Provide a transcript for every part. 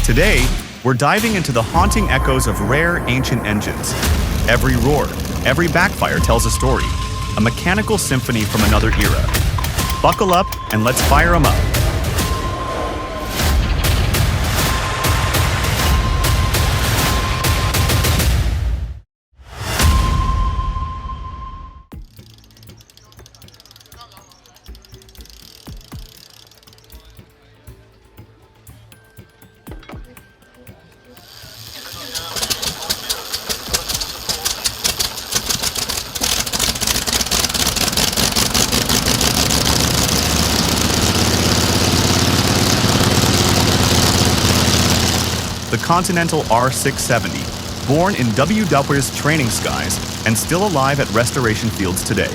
Today, we're diving into the haunting echoes of rare, ancient engines. Every roar, every backfire tells a story, a mechanical symphony from another era. Buckle up and let's fire 'em up. The Continental R670, born in WW's training skies and still alive at restoration fields today.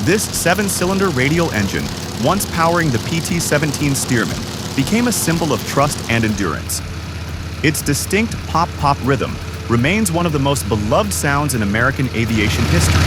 This 7-cylinder radial engine, once powering the PT-17 Stearman, became a symbol of trust and endurance. Its distinct pop-pop rhythm remains one of the most beloved sounds in American aviation history.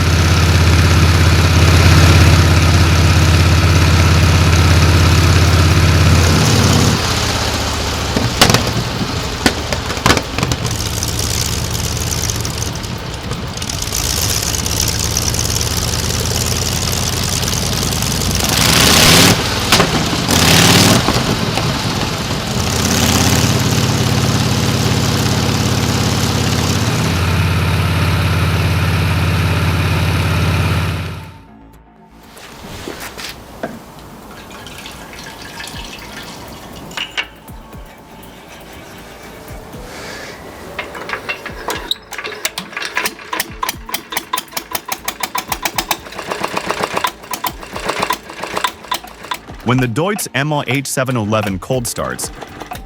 When the DOIS MLH711 cold starts,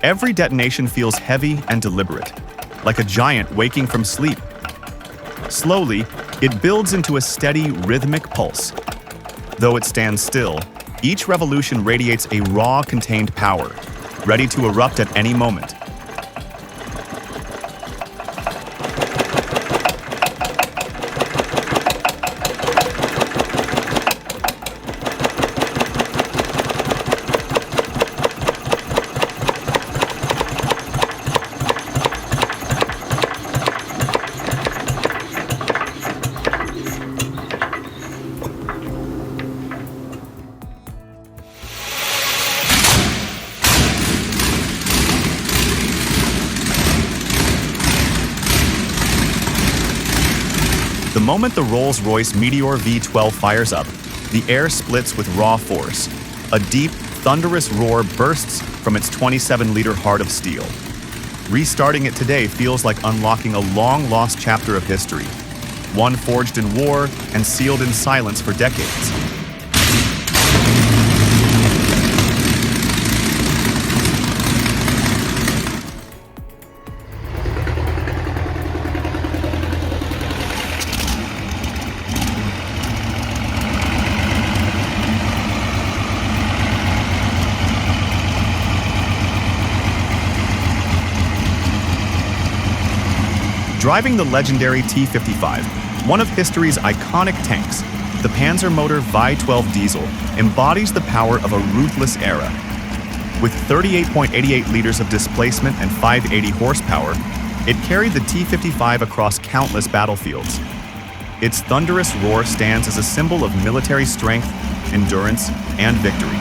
every detonation feels heavy and deliberate, like a giant waking from sleep. Slowly, it builds into a steady, rhythmic pulse. Though it stands still, each revolution radiates a raw, contained power, ready to erupt at any moment. The moment the Rolls-Royce Meteor V12 fires up, the air splits with raw force. A deep, thunderous roar bursts from its 27-liter heart of steel. Restarting it today feels like unlocking a long-lost chapter of history, one forged in war and sealed in silence for decades. Driving the legendary T-55, one of history's iconic tanks, the Panzer Motor V12 Diesel embodies the power of a ruthless era. With 38.88 liters of displacement and 580 horsepower, it carried the T-55 across countless battlefields. Its thunderous roar stands as a symbol of military strength, endurance, and victory.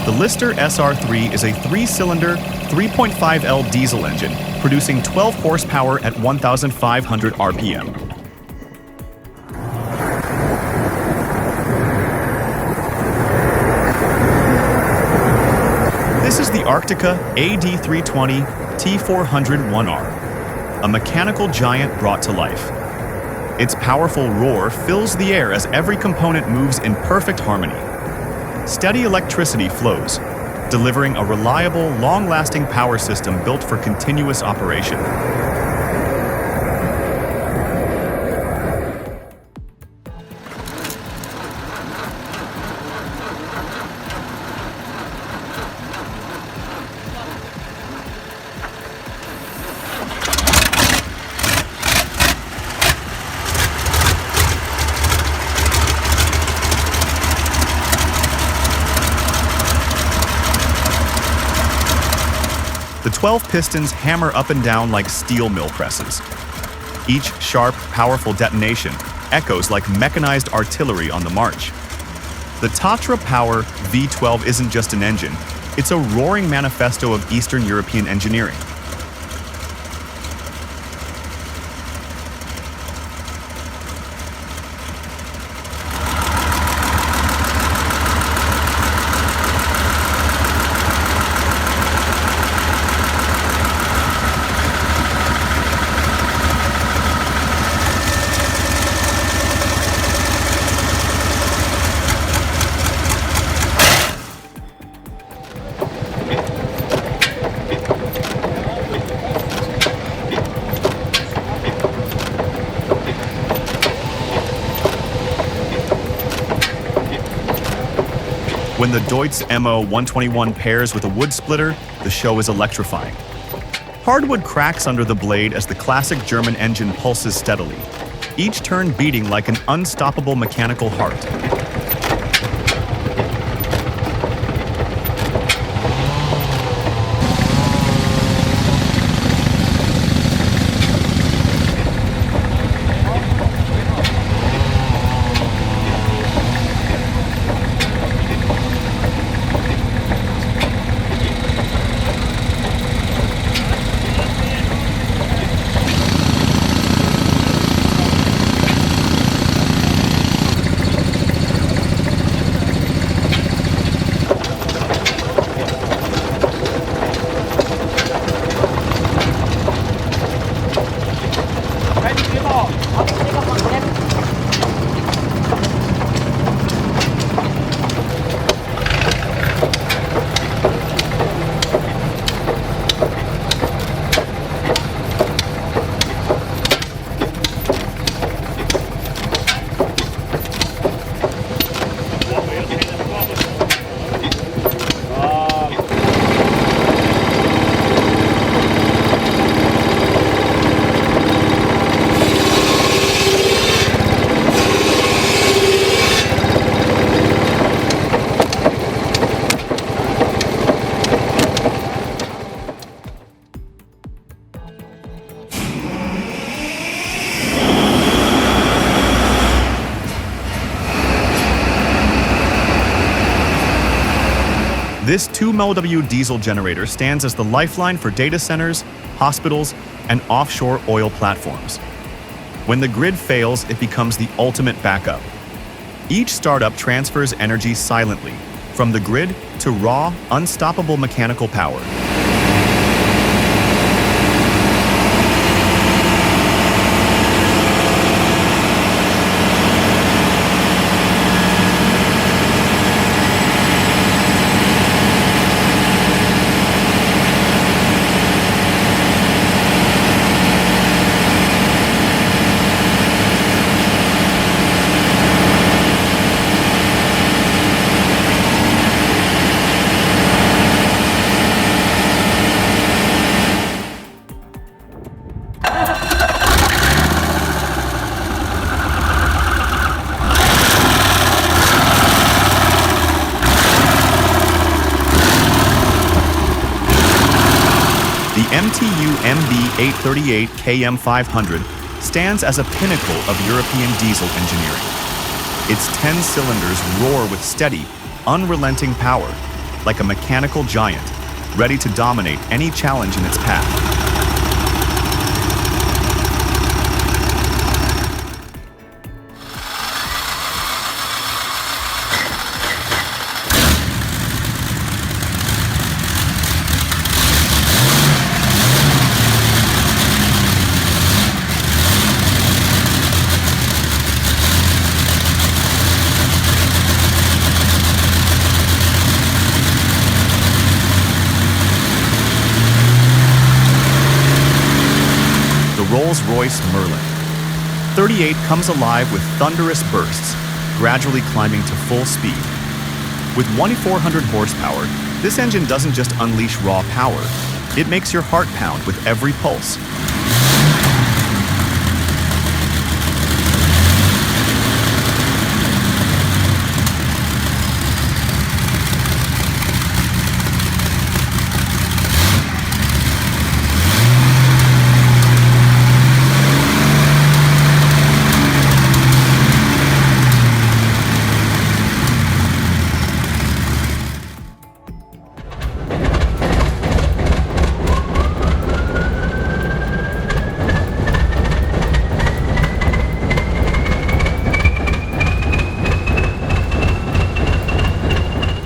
The Lister SR3 is a 3-cylinder, 3.5L diesel engine, producing 12 horsepower at 1,500 RPM. Arctica AD320 T400-1R, a mechanical giant brought to life. Its powerful roar fills the air as every component moves in perfect harmony. Steady electricity flows, delivering a reliable, long-lasting power system built for continuous operation. The 12 pistons hammer up and down like steel mill presses. Each sharp, powerful detonation echoes like mechanized artillery on the march. The Tatra Power V12 isn't just an engine, it's a roaring manifesto of Eastern European engineering. When the DOIS MLH711 pairs with a wood splitter, the show is electrifying. Hardwood cracks under the blade as the classic German engine pulses steadily, each turn beating like an unstoppable mechanical heart. This 2 MW diesel generator stands as the lifeline for data centers, hospitals, and offshore oil platforms. When the grid fails, it becomes the ultimate backup. Each startup transfers energy silently, from the grid to raw, unstoppable mechanical power. The MTU MB838 KM500 stands as a pinnacle of European diesel engineering. Its 10 cylinders roar with steady, unrelenting power, like a mechanical giant, ready to dominate any challenge in its path. Rolls-Royce Merlin. 38 comes alive with thunderous bursts, gradually climbing to full speed. With 2,400 horsepower, this engine doesn't just unleash raw power, it makes your heart pound with every pulse.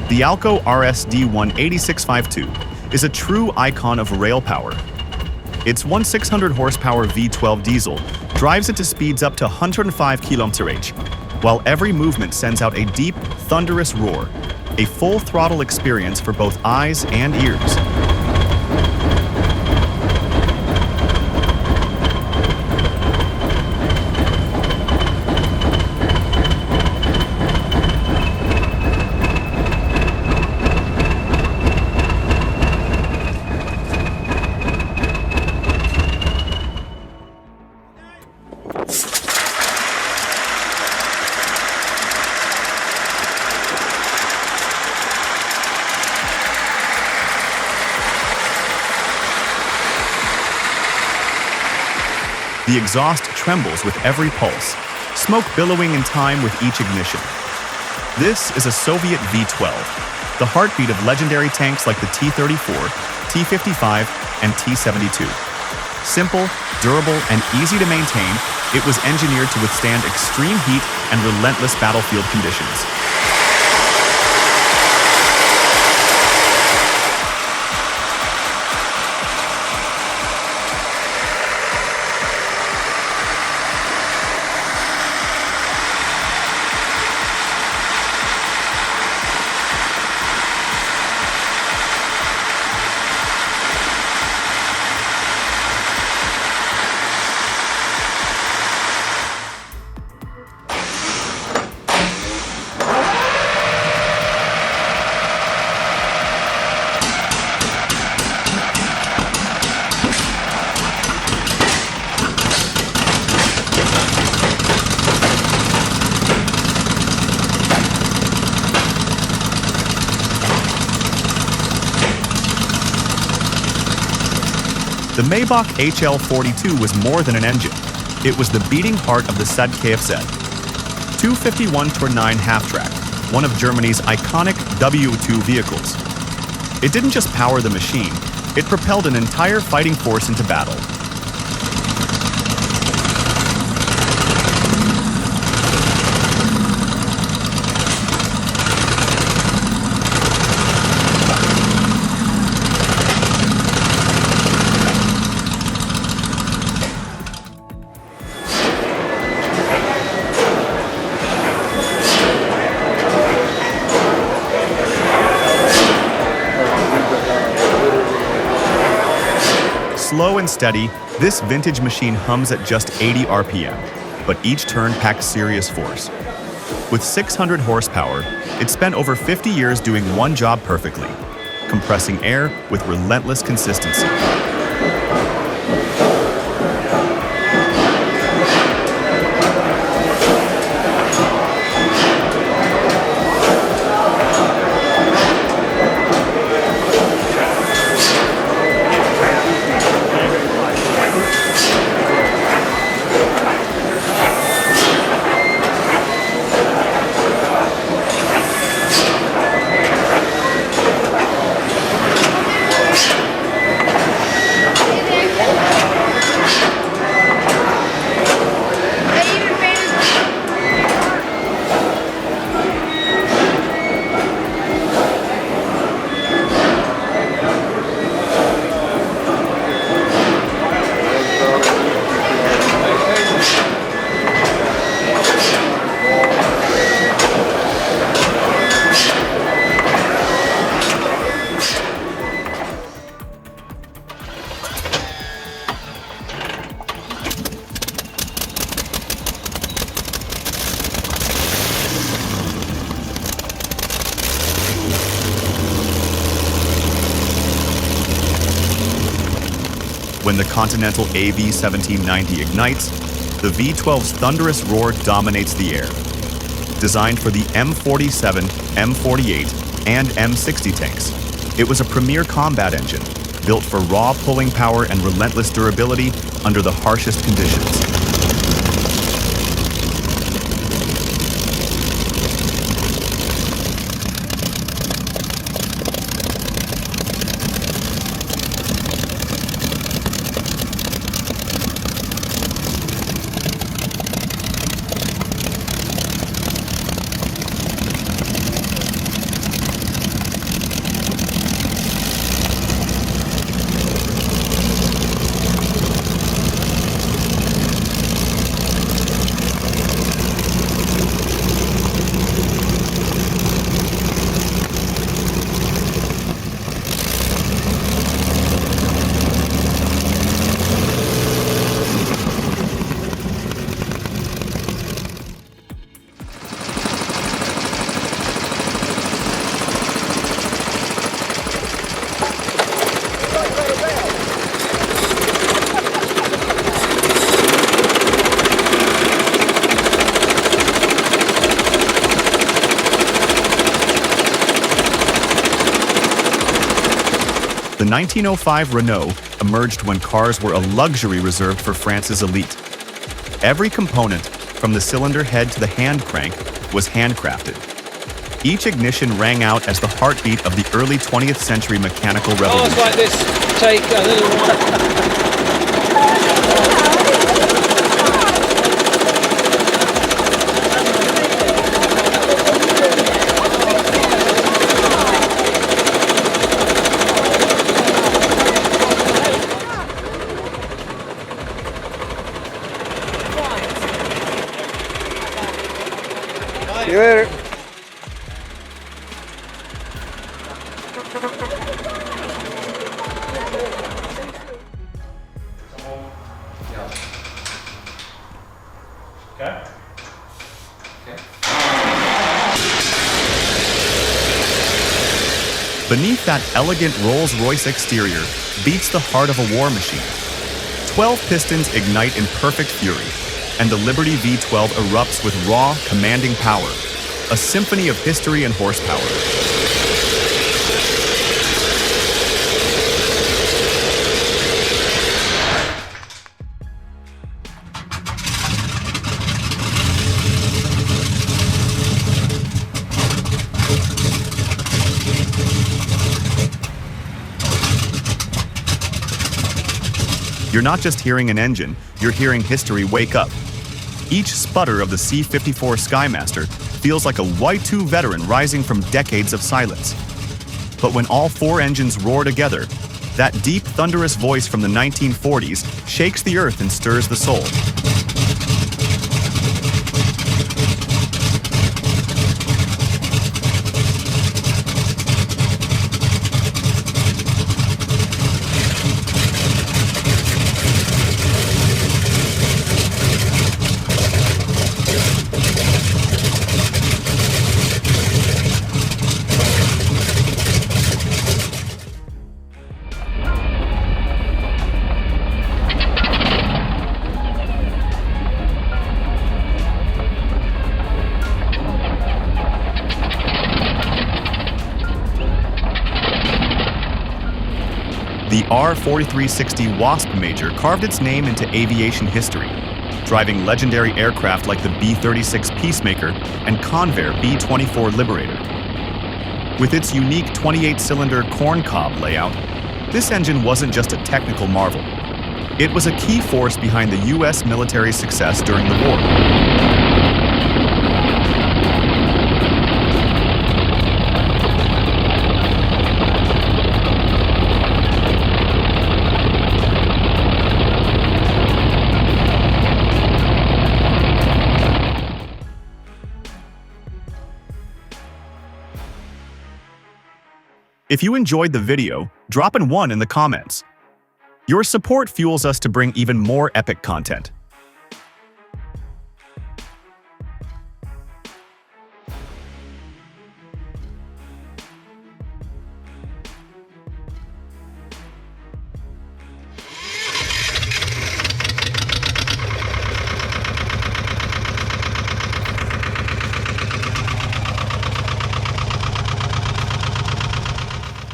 The Alco RSD18652 is a true icon of rail power. Its 1,600 horsepower V12 diesel drives it to speeds up to 105 km/h, while every movement sends out a deep, thunderous roar, a full throttle experience for both eyes and ears. The exhaust trembles with every pulse, smoke billowing in time with each ignition. This is a Soviet V12, the heartbeat of legendary tanks like the T-34, T-55, and T-72. Simple, durable, and easy to maintain, it was engineered to withstand extreme heat and relentless battlefield conditions. The Maybach HL42 was more than an engine. It was the beating heart of the ZKFZ. 251-9 half-track, one of Germany's iconic W2 vehicles. It didn't just power the machine, it propelled an entire fighting force into battle. Slow and steady, this vintage machine hums at just 80 RPM, but each turn packs serious force. With 600 horsepower, it spent over 50 years doing one job perfectly, compressing air with relentless consistency. When the Continental AV1790 ignites, the V12's thunderous roar dominates the air. Designed for the M47, M48, and M60 tanks, it was a premier combat engine, built for raw pulling power and relentless durability under the harshest conditions. The 1905 Renault emerged when cars were a luxury reserved for France's elite. Every component, from the cylinder head to the hand crank, was handcrafted. Each ignition rang out as the heartbeat of the early 20th century mechanical revolution. Cars like this take a little while. See you later. Beneath that elegant Rolls-Royce exterior beats the heart of a war machine. 12 pistons ignite in perfect fury, and the Liberty V12 erupts with raw, commanding power, a symphony of history and horsepower. You're not just hearing an engine, you're hearing history wake up. Each sputter of the C-54 Skymaster feels like a Y2 veteran rising from decades of silence. But when all four engines roar together, that deep, thunderous voice from the 1940s shakes the earth and stirs the soul. The R4360 Wasp Major carved its name into aviation history, driving legendary aircraft like the B-36 Peacemaker and Convair B-24 Liberator. With its unique 28-cylinder corncob layout, this engine wasn't just a technical marvel. It was a key force behind the U.S. military's success during the war. If you enjoyed the video, drop in 1 in the comments. Your support fuels us to bring even more epic content.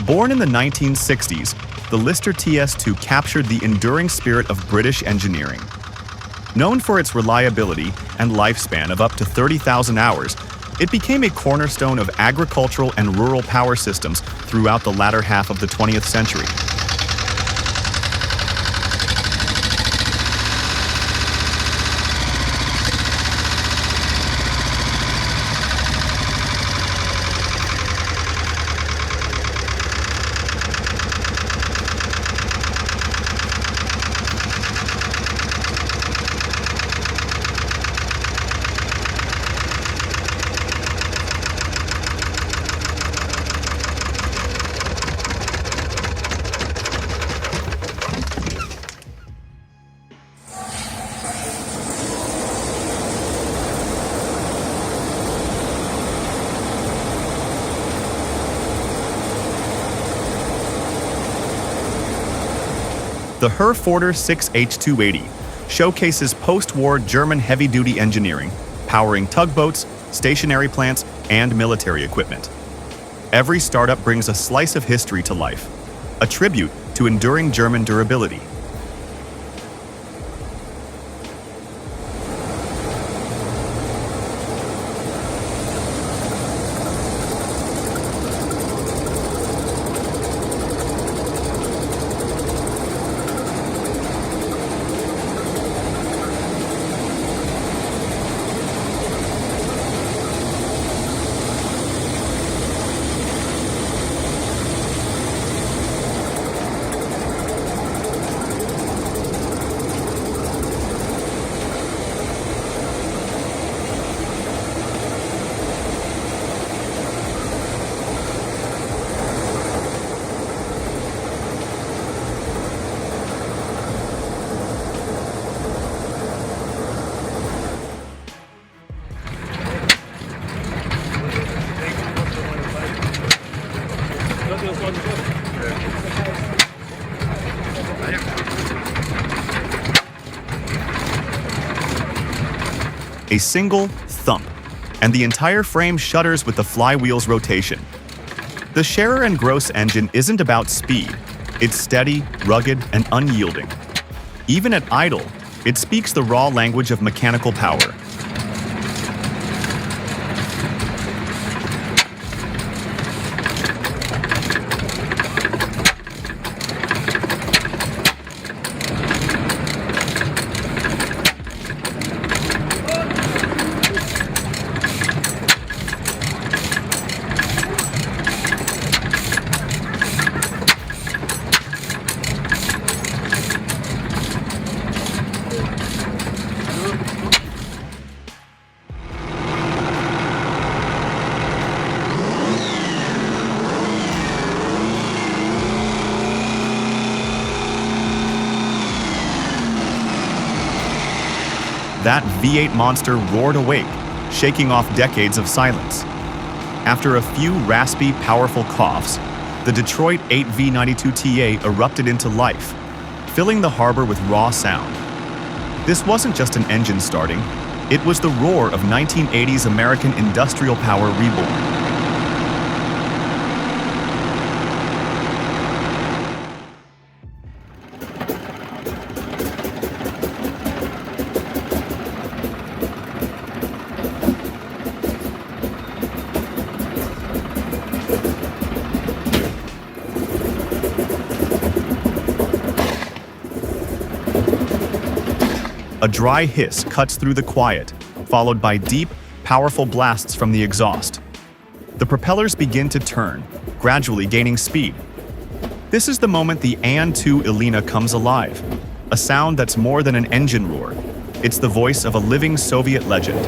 Born in the 1960s, the Lister TS2 captured the enduring spirit of British engineering. Known for its reliability and lifespan of up to 30,000 hours, it became a cornerstone of agricultural and rural power systems throughout the latter half of the 20th century. The Herforder 6H280 showcases post-war German heavy-duty engineering, powering tugboats, stationary plants, and military equipment. Every startup brings a slice of history to life, a tribute to enduring German durability. A single thump, and the entire frame shudders with the flywheel's rotation. The Scherer and Gross engine isn't about speed. It's steady, rugged, and unyielding. Even at idle, it speaks the raw language of mechanical power. That V8 monster roared awake, shaking off decades of silence. After a few raspy, powerful coughs, the Detroit 8V92TA erupted into life, filling the harbor with raw sound. This wasn't just an engine starting, it was the roar of 1980s American industrial power reborn. A dry hiss cuts through the quiet, followed by deep, powerful blasts from the exhaust. The propellers begin to turn, gradually gaining speed. This is the moment the AN2 Elena comes alive, a sound that's more than an engine roar. It's the voice of a living Soviet legend.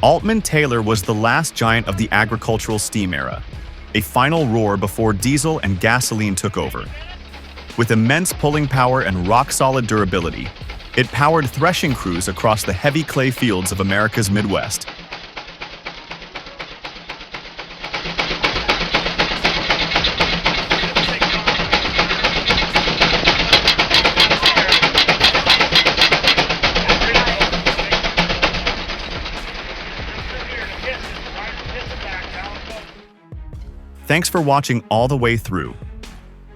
Altman Taylor was the last giant of the agricultural steam era, a final roar before diesel and gasoline took over. With immense pulling power and rock-solid durability, it powered threshing crews across the heavy clay fields of America's Midwest. Thanks for watching all the way through.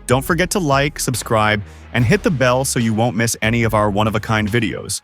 Don't forget to like, subscribe, and hit the bell so you won't miss any of our one-of-a-kind videos.